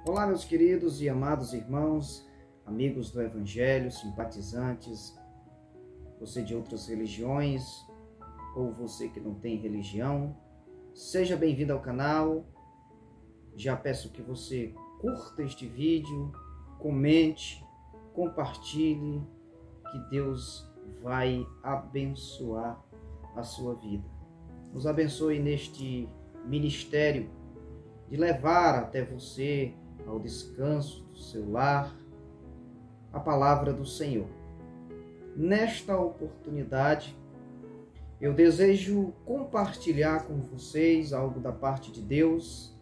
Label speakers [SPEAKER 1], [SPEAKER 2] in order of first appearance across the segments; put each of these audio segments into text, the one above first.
[SPEAKER 1] Olá, meus queridos e amados irmãos, amigos do Evangelho, simpatizantes, você de outras religiões ou você que não tem religião, seja bem-vindo ao canal. Já peço que você curta este vídeo, comente, compartilhe, que Deus vai abençoar a sua vida. Nos abençoe neste ministério de levar até você, ao descanso do seu lar, a palavra do Senhor. Nesta oportunidade, eu desejo compartilhar com vocês algo da parte de Deus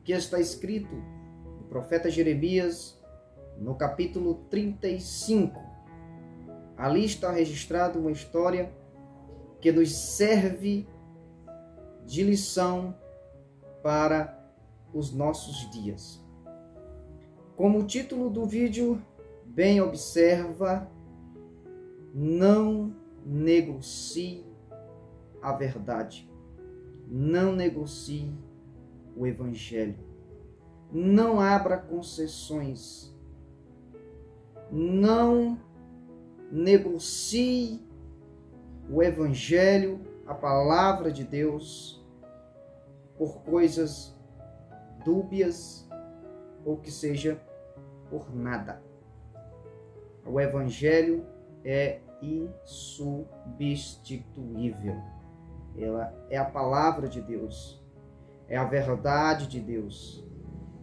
[SPEAKER 1] que está escrito no profeta Jeremias, no capítulo 35. Ali está registrada uma história que nos serve de lição para os nossos dias. Como o título do vídeo bem observa, não negocie a verdade, não negocie o Evangelho, não abra concessões, não negocie o Evangelho, a palavra de Deus, por coisas dúbias ou que seja por nada. O Evangelho é insubstituível. Ela é a palavra de Deus, é a verdade de Deus,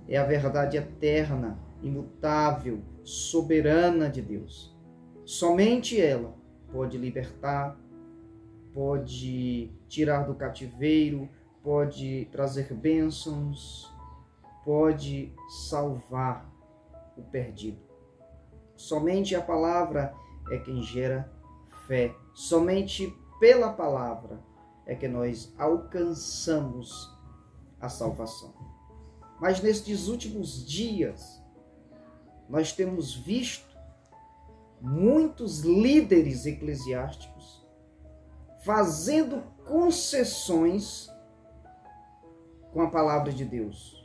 [SPEAKER 1] é a verdade eterna, imutável, soberana de Deus. Somente ela pode libertar, pode tirar do cativeiro, pode trazer bênçãos, pode salvar o perdido. Somente a palavra é quem gera fé. Somente pela palavra é que nós alcançamos a salvação. Mas nestes últimos dias, nós temos visto muitos líderes eclesiásticos fazendo concessões com a palavra de Deus,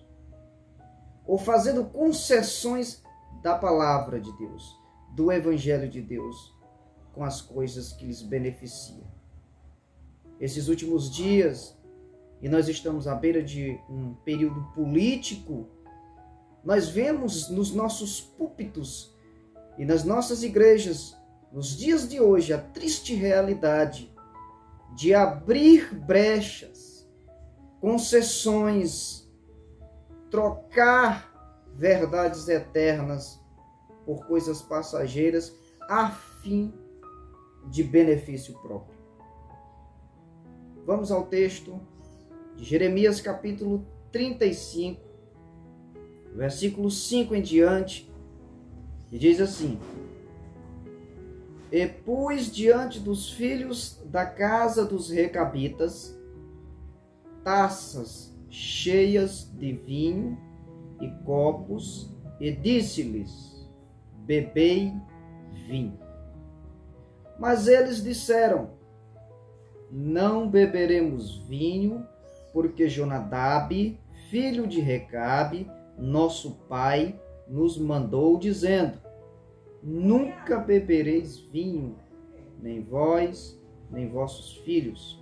[SPEAKER 1] ou fazendo concessões da palavra de Deus, do Evangelho de Deus, com as coisas que lhes beneficiam. Esses últimos dias, e nós estamos à beira de um período político, nós vemos nos nossos púlpitos e nas nossas igrejas, nos dias de hoje, a triste realidade de abrir brechas, concessões, trocar verdades eternas por coisas passageiras a fim de benefício próprio. Vamos ao texto de Jeremias capítulo 35, versículo 5 em diante, que diz assim: E pus diante dos filhos da casa dos recabitas taças cheias de vinho e copos, e disse-lhes: bebei vinho. Mas eles disseram: não beberemos vinho, porque Jonadab, filho de Recabe, nosso pai, nos mandou, dizendo: nunca bebereis vinho, nem vós, nem vossos filhos.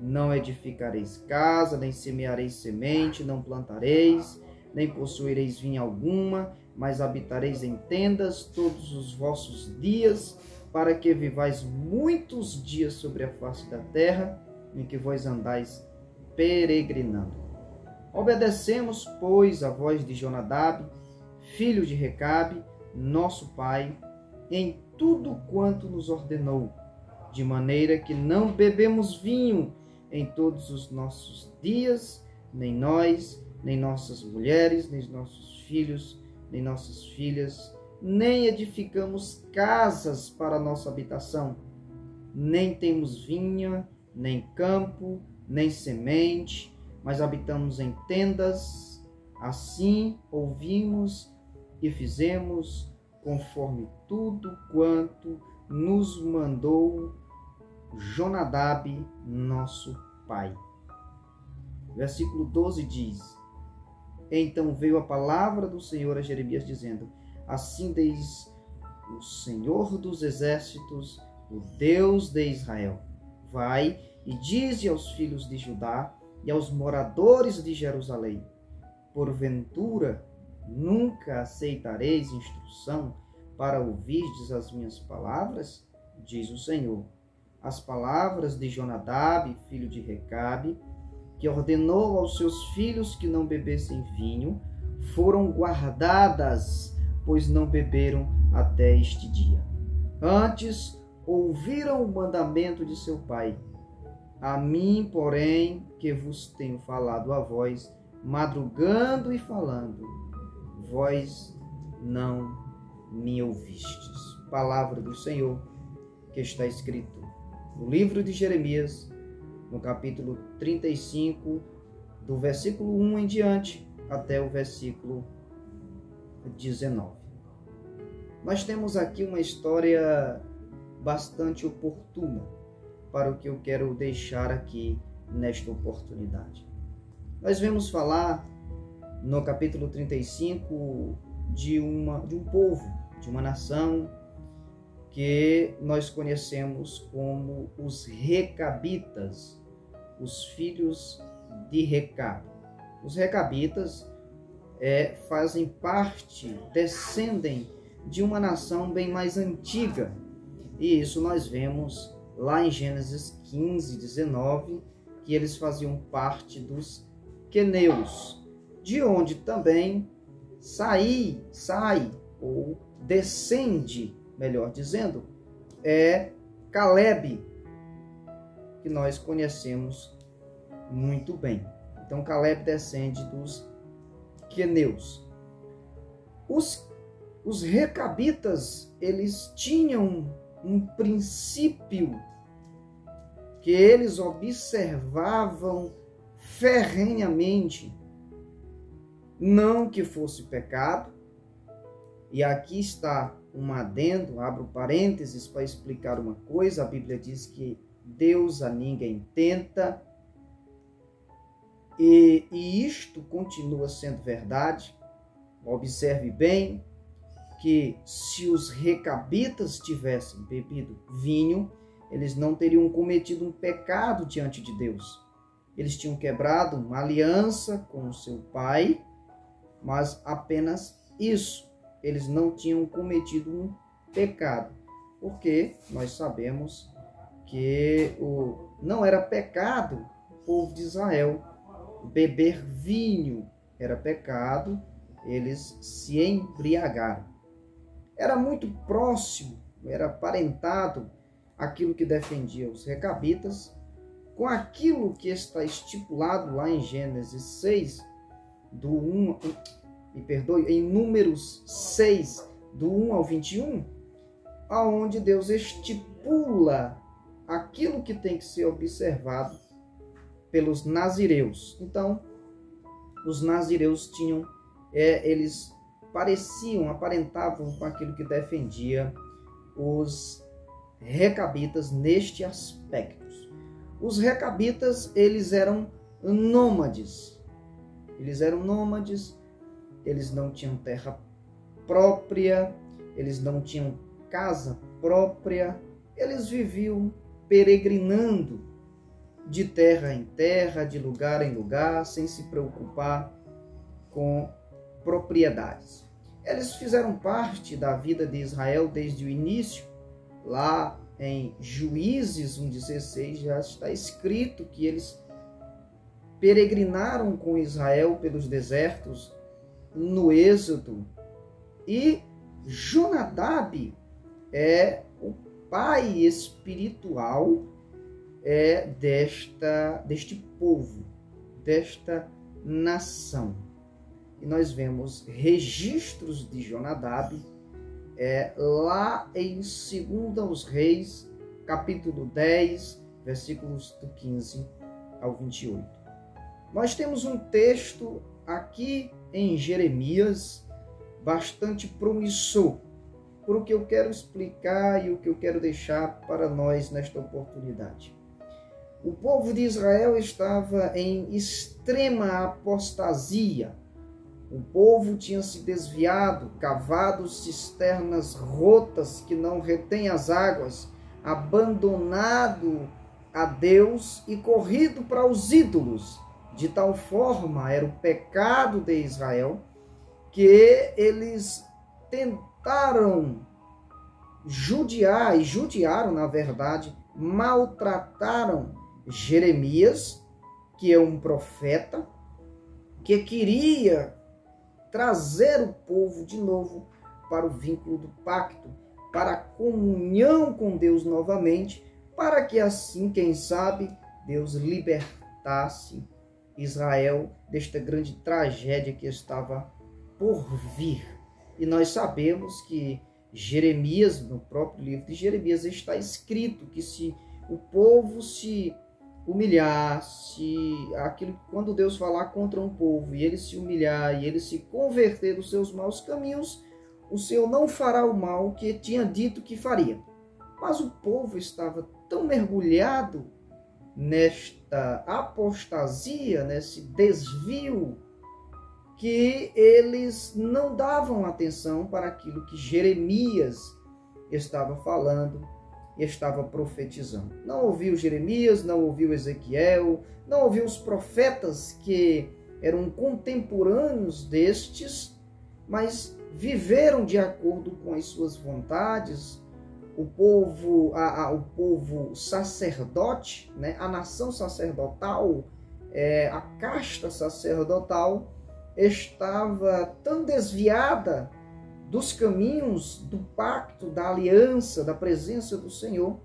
[SPEAKER 1] Não edificareis casa, nem semeareis semente, não plantareis, nem possuireis vinha alguma, mas habitareis em tendas todos os vossos dias, para que vivais muitos dias sobre a face da terra, em que vós andais peregrinando. Obedecemos, pois, a voz de Jonadab, filho de Recabe, nosso pai, em tudo quanto nos ordenou, de maneira que não bebemos vinho em todos os nossos dias, nem nós, nem nossas mulheres, nem nossos filhos, nem nossas filhas, nem edificamos casas para nossa habitação, nem temos vinha, nem campo, nem semente, mas habitamos em tendas. Assim ouvimos e fizemos conforme tudo quanto nos mandou Jonadab, nosso pai. Versículo 12 diz: Então veio a palavra do Senhor a Jeremias, dizendo: assim diz o Senhor dos exércitos, o Deus de Israel: vai e dize aos filhos de Judá e aos moradores de Jerusalém: porventura nunca aceitareis instrução para ouvirdes as minhas palavras? Diz o Senhor. As palavras de Jonadab, filho de Recabe, que ordenou aos seus filhos que não bebessem vinho, foram guardadas, pois não beberam até este dia. Antes ouviram o mandamento de seu pai. A mim, porém, que vos tenho falado a vós, madrugando e falando, vós não me ouvistes. Palavra do Senhor, que está escrito no livro de Jeremias, no capítulo 35, do versículo 1 em diante, até o versículo 19. Nós temos aqui uma história bastante oportuna para o que eu quero deixar aqui nesta oportunidade. Nós vemos falar no capítulo 35 de um povo, de uma nação que nós conhecemos como os Recabitas, os filhos de Recabe. Os Recabitas fazem parte, descendem de uma nação bem mais antiga. E isso nós vemos lá em Gênesis 15, 19, que eles faziam parte dos queneus, de onde também sai ou descende, melhor dizendo, Calebe, que nós conhecemos muito bem. Então Calebe descende dos queneus. Os recabitas, eles tinham um princípio que eles observavam ferrenhamente, não que fosse pecado. E aqui está um adendo, abro parênteses para explicar uma coisa. A Bíblia diz que Deus a ninguém tenta, e isto continua sendo verdade. Observe bem que se os recabitas tivessem bebido vinho, eles não teriam cometido um pecado diante de Deus. Eles tinham quebrado uma aliança com o seu pai, mas apenas isso. Eles não tinham cometido um pecado, porque nós sabemos que não era pecado o povo de Israel beber vinho, era pecado eles se embriagaram. Era muito próximo, era aparentado aquilo que defendia os recabitas com aquilo que está estipulado lá em Gênesis 6, em Números 6, do 1 ao 21, aonde Deus estipula aquilo que tem que ser observado pelos nazireus. Então, os nazireus eles aparentavam com aquilo que defendia os recabitas neste aspecto. Os recabitas, eles eram nômades. Eles não tinham terra própria, eles não tinham casa própria, eles viviam peregrinando de terra em terra, de lugar em lugar, sem se preocupar com propriedades. Eles fizeram parte da vida de Israel desde o início. Lá em Juízes 1,16 já está escrito que eles peregrinaram com Israel pelos desertos no Êxodo. E Jonadab é o pai espiritual deste povo, desta nação. E nós vemos registros de Jonadab lá em 2 Reis, capítulo 10, versículos do 15 ao 28. Nós temos um texto aqui em Jeremias bastante promissor, por o que eu quero explicar e o que eu quero deixar para nós nesta oportunidade. O povo de Israel estava em extrema apostasia, O povo tinha se desviado, cavado cisternas rotas que não retêm as águas, abandonado a Deus e corrido para os ídolos. De tal forma era o pecado de Israel que eles tentaram judiar, e judiaram, na verdade, maltrataram Jeremias, que é um profeta, que queria trazer o povo de novo para o vínculo do pacto, para a comunhão com Deus novamente, para que assim, quem sabe, Deus libertasse Israel desta grande tragédia que estava por vir. E nós sabemos que Jeremias, no próprio livro de Jeremias, está escrito que se o povo se humilhar, quando Deus falar contra um povo e ele se humilhar e ele se converter dos seus maus caminhos, o Senhor não fará o mal que tinha dito que faria. Mas o povo estava tão mergulhado nesta apostasia, nesse desvio, que eles não davam atenção para aquilo que Jeremias estava falando, estava profetizando. Não ouviu Jeremias, não ouviu Ezequiel, não ouviu os profetas que eram contemporâneos destes, mas viveram de acordo com as suas vontades. O povo sacerdote, né? A nação sacerdotal, a casta sacerdotal, estava tão desviada dos caminhos do pacto, da aliança, da presença do Senhor,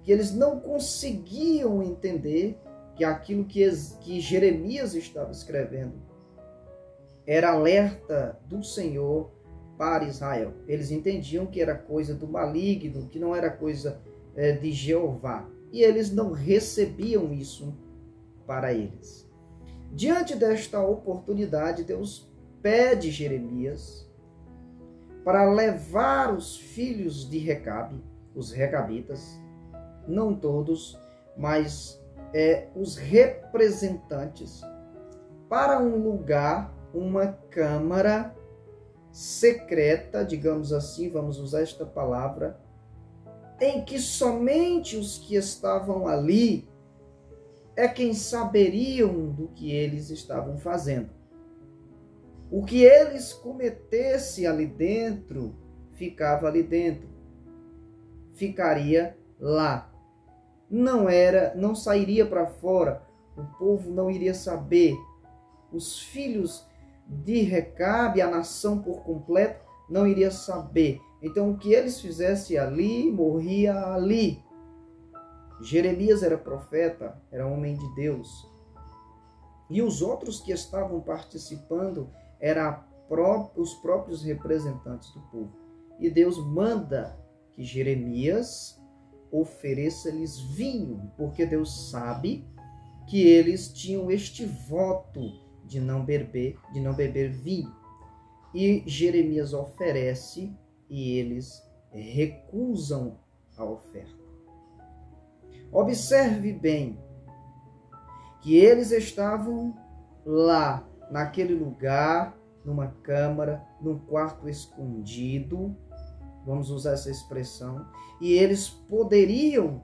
[SPEAKER 1] que eles não conseguiam entender que aquilo que Jeremias estava escrevendo era alerta do Senhor para Israel. Eles entendiam que era coisa do maligno, que não era coisa de Jeová. E eles não recebiam isso para eles. Diante desta oportunidade, Deus pede Jeremias para levar os filhos de Recabe, os recabitas, não todos, mas os representantes, para um lugar, uma câmara secreta, digamos assim, vamos usar esta palavra, em que somente os que estavam ali quem saberiam do que eles estavam fazendo. O que eles cometessem ali dentro, ficava ali dentro. Ficaria lá. Não sairia para fora. O povo não iria saber. Os filhos de Recabe, a nação por completo, não iria saber. Então o que eles fizessem ali, morria ali. Jeremias era profeta, era homem de Deus. E os outros que estavam participando eram os próprios representantes do povo. E Deus manda que Jeremias ofereça-lhes vinho, porque Deus sabe que eles tinham este voto de não beber vinho. E Jeremias oferece e eles recusam a oferta. Observe bem que eles estavam lá, naquele lugar, numa câmara, num quarto escondido, vamos usar essa expressão, e eles poderiam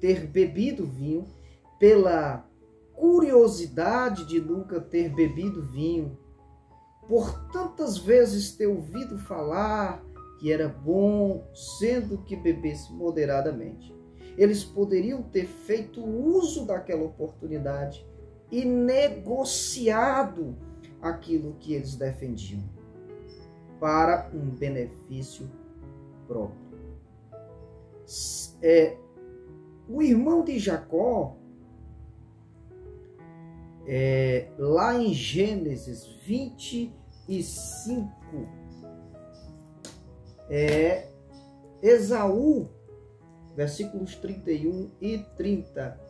[SPEAKER 1] ter bebido vinho pela curiosidade de nunca ter bebido vinho, por tantas vezes ter ouvido falar que era bom, sendo que bebesse moderadamente. Eles poderiam ter feito uso daquela oportunidade e negociado aquilo que eles defendiam para um benefício próprio. O irmão de Jacó, lá em Gênesis 25, Esaú, versículos 31 e 30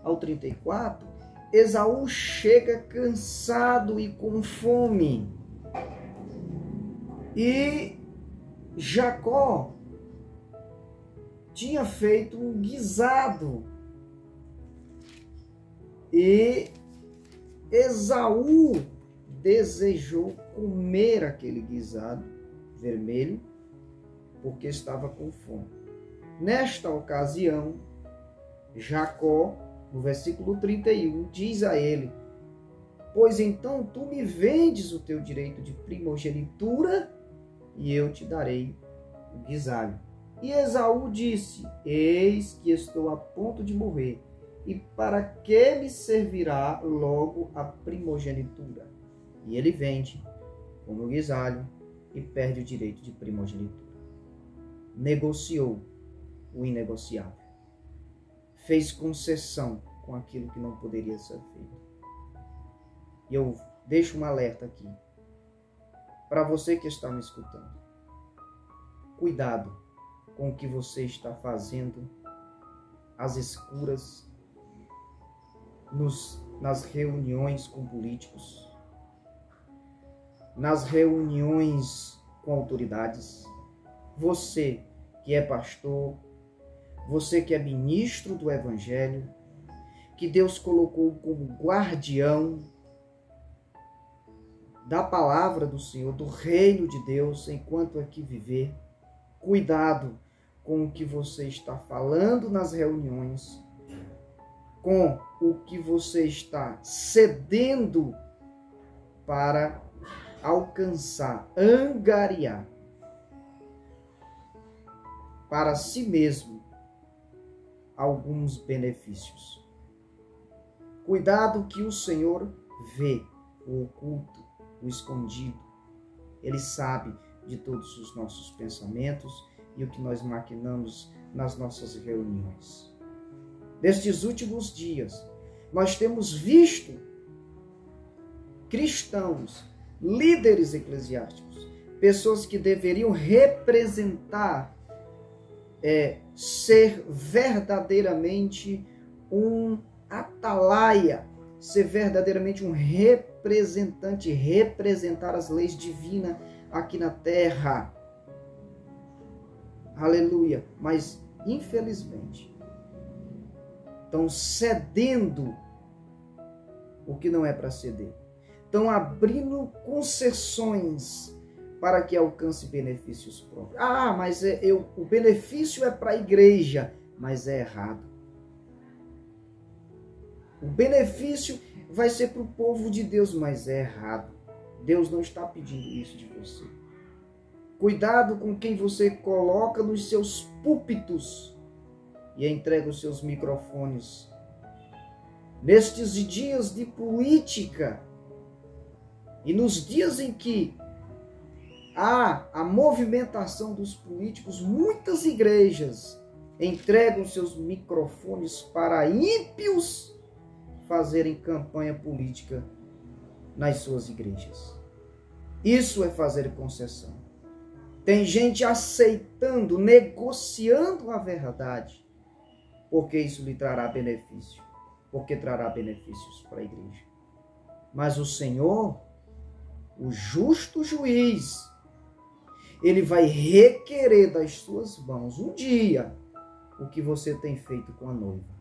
[SPEAKER 1] ao 34, Esaú chega cansado e com fome. E Jacó tinha feito um guisado. E Esaú desejou comer aquele guisado vermelho porque estava com fome. Nesta ocasião, Jacó, no versículo 31, diz a ele: pois então tu me vendes o teu direito de primogenitura e eu te darei o guisado. E Esaú disse: eis que estou a ponto de morrer, e para que me servirá logo a primogenitura? E ele vende como guisado e perde o direito de primogenitura. Negociou o inegociável. Fez concessão com aquilo que não poderia ser feito. E eu deixo um alerta aqui para você que está me escutando. Cuidado com o que você está fazendo às escuras, nas reuniões com políticos, nas reuniões com autoridades. Você que é pastor, você que é ministro do Evangelho, que Deus colocou como guardião da palavra do Senhor, do reino de Deus, enquanto aqui viver. Cuidado com o que você está falando nas reuniões, com o que você está cedendo para alcançar, angariar para si mesmo alguns benefícios. Cuidado que o Senhor vê o oculto, o escondido. Ele sabe de todos os nossos pensamentos e o que nós maquinamos nas nossas reuniões. Nestes últimos dias, nós temos visto cristãos, líderes eclesiásticos, pessoas que deveriam representar, ser verdadeiramente um atalaia, ser verdadeiramente um representante, representar as leis divinas aqui na terra. Aleluia. Mas, infelizmente, estão cedendo o que não é para ceder. Estão abrindo concessões para que alcance benefícios próprios. Mas o benefício é para a igreja, mas é errado. O benefício vai ser para o povo de Deus, mas é errado. Deus não está pedindo isso de você. Cuidado com quem você coloca nos seus púlpitos e entrega os seus microfones. Nestes dias de política e nos dias em que há a movimentação dos políticos, muitas igrejas entregam seus microfones para ímpios fazerem campanha política nas suas igrejas. Isso é fazer concessão. Tem gente aceitando, negociando a verdade, porque isso lhe trará benefício, porque trará benefícios para a igreja. Mas o Senhor, o justo juiz, ele vai requerer das suas mãos um dia o que você tem feito com a noiva.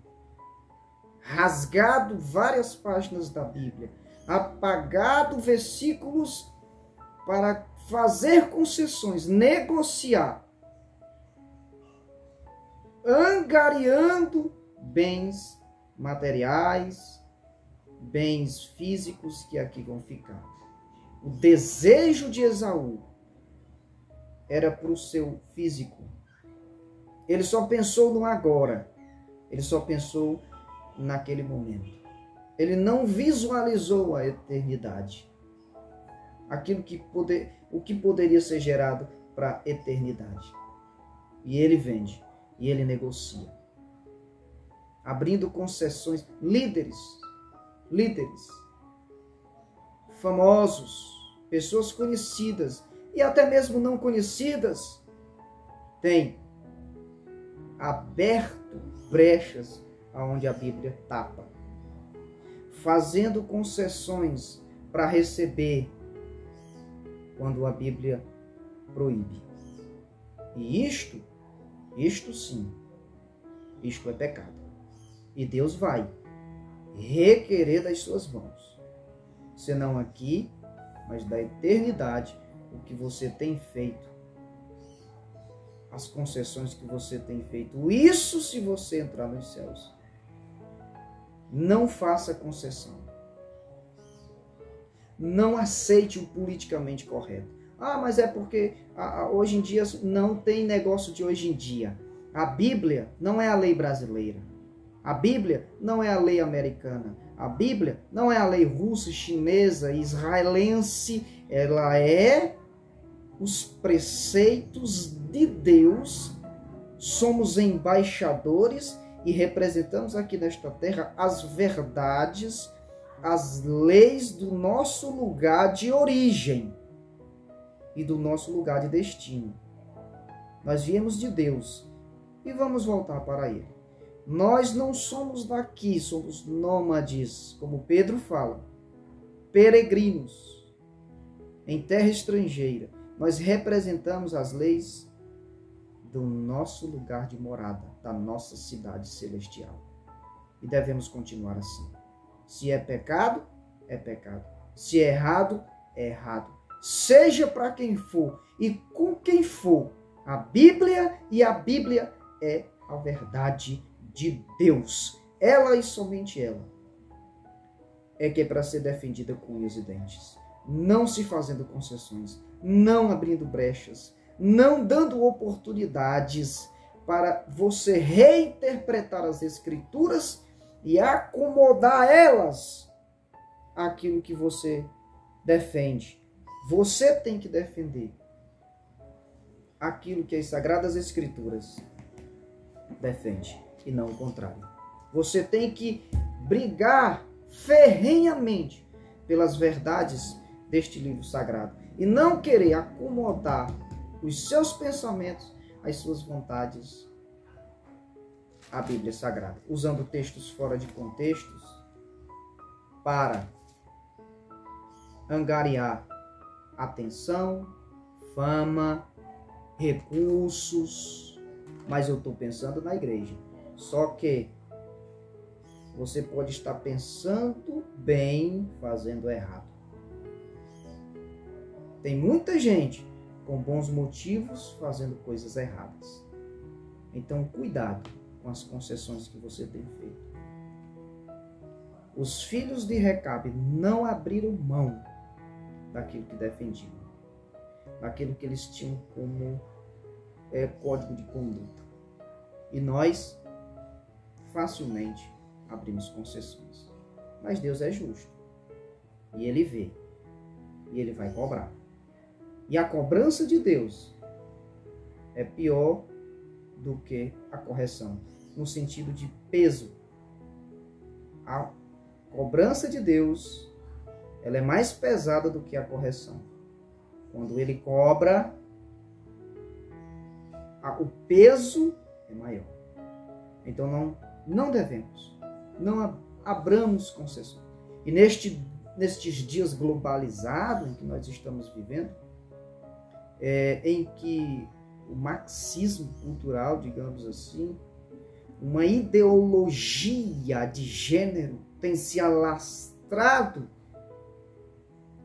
[SPEAKER 1] Rasgado várias páginas da Bíblia, apagado versículos para fazer concessões, negociar, angariando bens materiais, bens físicos que aqui vão ficar. O desejo de Esaú era para o seu físico. Ele só pensou no agora. Ele só pensou naquele momento. Ele não visualizou a eternidade. O que poderia ser gerado para a eternidade. E ele vende. E ele negocia. Abrindo concessões. Líderes. Famosos. Pessoas conhecidas. E até mesmo não conhecidas. Têm aberto brechas aonde a Bíblia tapa, fazendo concessões para receber quando a Bíblia proíbe. E isto sim, isto é pecado. E Deus vai requerer das suas mãos, senão aqui mas da eternidade, o que você tem feito, as concessões que você tem feito. Isso se você entrar nos céus. Não faça concessão. Não aceite o politicamente correto. Ah, mas é porque hoje em dia não tem negócio de hoje em dia. A Bíblia não é a lei brasileira. A Bíblia não é a lei americana. A Bíblia não é a lei russa, chinesa, israelense. Ela é os preceitos de Deus. Somos embaixadores e representamos aqui nesta terra as verdades, as leis do nosso lugar de origem e do nosso lugar de destino. Nós viemos de Deus e vamos voltar para Ele. Nós não somos daqui, somos nômades, como Pedro fala, peregrinos em terra estrangeira. Nós representamos as leis do nosso lugar de morada, da nossa cidade celestial. E devemos continuar assim. Se é pecado, é pecado. Se é errado, é errado. Seja para quem for e com quem for, a Bíblia é a verdade de Deus. Ela e somente ela é que é para ser defendida com unhas e dentes. Não se fazendo concessões, não abrindo brechas, não dando oportunidades para você reinterpretar as Escrituras e acomodar elas àquilo que você defende. Você tem que defender aquilo que as Sagradas Escrituras defende e não o contrário. Você tem que brigar ferrenhamente pelas verdades deste livro sagrado e não querer acomodar os seus pensamentos, as suas vontades à Bíblia Sagrada, usando textos fora de contextos para angariar atenção, fama, recursos. Mas eu estou pensando na igreja. Só que você pode estar pensando bem, fazendo errado. Tem muita gente com bons motivos fazendo coisas erradas. Então, cuidado com as concessões que você tem feito. Os filhos de Recabe não abriram mão daquilo que defendiam, daquilo que eles tinham como código de conduta. E nós facilmente abrimos concessões. Mas Deus é justo. E Ele vê. E Ele vai cobrar. E a cobrança de Deus é pior do que a correção, no sentido de peso. A cobrança de Deus, ela é mais pesada do que a correção. Quando Ele cobra, o peso é maior. Então não devemos, não abramos concessões. E nestes dias globalizados em que nós estamos vivendo, em que o marxismo cultural, digamos assim, uma ideologia de gênero tem se alastrado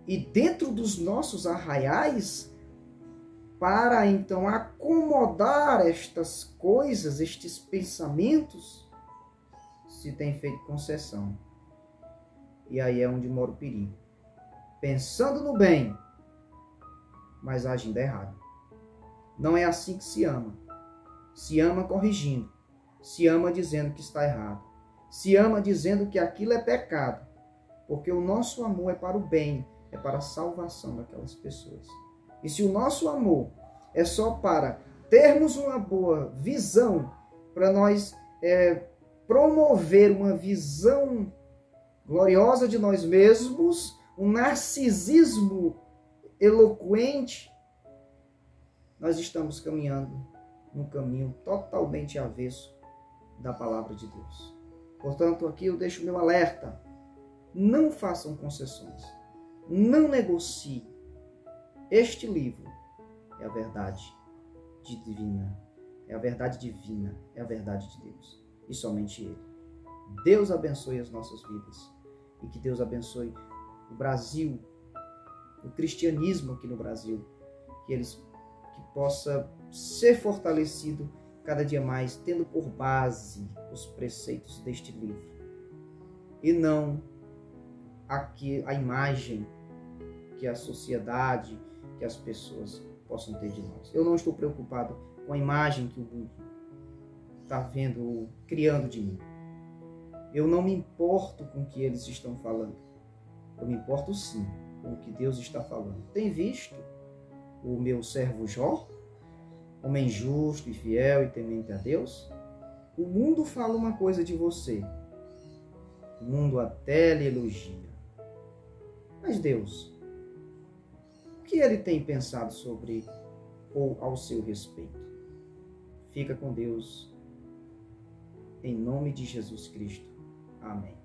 [SPEAKER 1] e dentro dos nossos arraiais, para então acomodar estas coisas, estes pensamentos, se tem feito concessão. E aí é onde mora o perigo. Pensando no bem, mas agindo errado. Não é assim que se ama. Se ama corrigindo. Se ama dizendo que está errado. Se ama dizendo que aquilo é pecado. Porque o nosso amor é para o bem, é para a salvação daquelas pessoas. E se o nosso amor é só para termos uma boa visão, para nós promover uma visão gloriosa de nós mesmos, um narcisismo eloquente, nós estamos caminhando num caminho totalmente avesso da palavra de Deus. Portanto, aqui eu deixo meu alerta. Não façam concessões. Não negocie. Este livro é a verdade divina. É a verdade divina. É a verdade de Deus. E somente Ele. Deus abençoe as nossas vidas. E que Deus abençoe o Brasil o cristianismo aqui no Brasil, que possa ser fortalecido cada dia mais, tendo por base os preceitos deste livro, e não a imagem que a sociedade, que as pessoas possam ter de nós. Eu não estou preocupado com a imagem que o mundo está vendo, criando de mim. Eu não me importo com o que eles estão falando. Eu me importo sim com o que Deus está falando. Tem visto o meu servo Jó, homem justo e fiel e temente a Deus? O mundo fala uma coisa de você. O mundo até lhe elogia. Mas Deus, o que ele tem pensado sobre ou ao seu respeito? Fica com Deus. Em nome de Jesus Cristo. Amém.